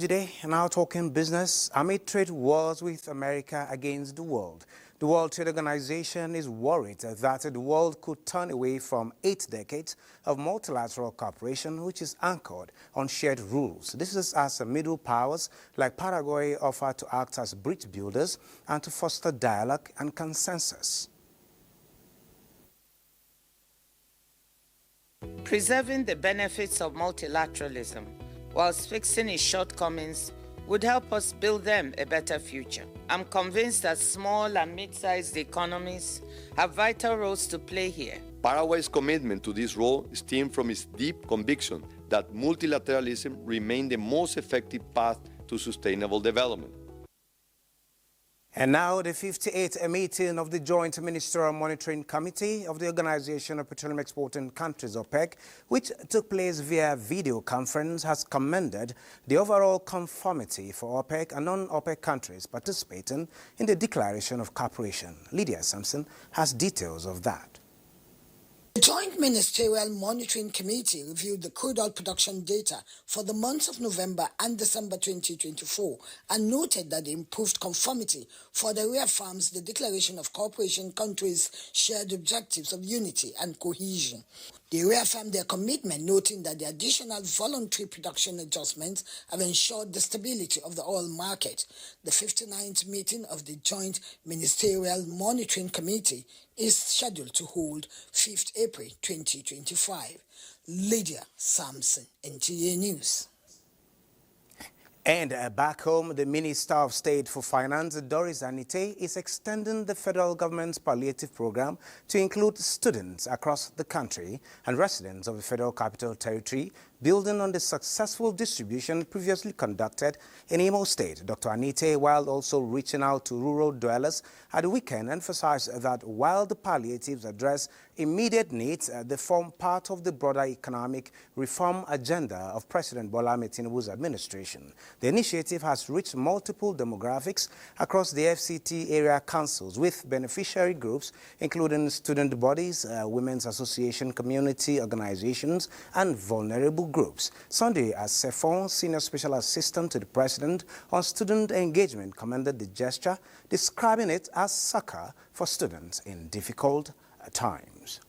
Today, now talking business, amid trade wars with America against the world. The World Trade Organization is worried that the world could turn away from 8 decades of multilateral cooperation, which is anchored on shared rules. This is as middle powers like Paraguay offer to act as bridge builders and to foster dialogue and consensus. Preserving the benefits of multilateralism whilst fixing its shortcomings would help us build them a better future. I'm convinced that small and mid-sized economies have vital roles to play here. Paraguay's commitment to this role stems from its deep conviction that multilateralism remains the most effective path to sustainable development. And now the 58th meeting of the Joint Ministerial Monitoring Committee of the Organization of Petroleum Exporting Countries, OPEC, which took place via video conference, has commended the overall conformity for OPEC and non-OPEC countries participating in the Declaration of Cooperation. Lydia Sampson has details of that. The Joint Ministerial Monitoring Committee reviewed the crude oil production data for the months of November and December 2024 and noted that the improved conformity further reaffirms the Declaration of Cooperation countries' shared objectives of unity and cohesion. They reaffirmed their commitment, noting that the additional voluntary production adjustments have ensured the stability of the oil market. The 59th meeting of the Joint Ministerial Monitoring Committee is scheduled to hold 5th April 2025. Lydia Sampson, NTA News. And back home, the Minister of State for Finance, Doris Anite, is extending the federal government's palliative program to include students across the country and residents of the Federal Capital Territory, building on the successful distribution previously conducted in Imo State. Dr. Anite, while also reaching out to rural dwellers at the weekend, emphasized that while the palliatives address immediate needs, they form part of the broader economic reform agenda of President Bola Ahmed Tinubu's administration. The initiative has reached multiple demographics across the FCT area councils with beneficiary groups, including student bodies, women's association, community organizations, and vulnerable groups. Sunday, as Sefon, Senior Special Assistant to the President on Student Engagement, commended the gesture, describing it as succor for students in difficult times.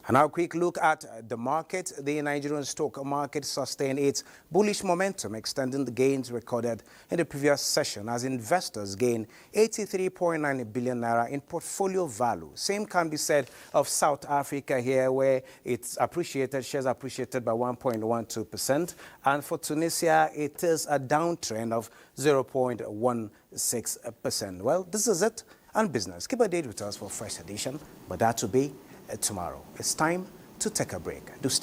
And now a quick look at the market. The Nigerian stock market sustained its bullish momentum, extending the gains recorded in the previous session as investors gained 83.9 billion naira in portfolio value. Same can be said of South Africa here, where it's appreciated, shares appreciated by 1.12%. And for Tunisia, it is a downtrend of 0.16%. Well, this is it on business. Keep a date with us for a fresh edition, but that will be tomorrow. It's time to take a break. Do stay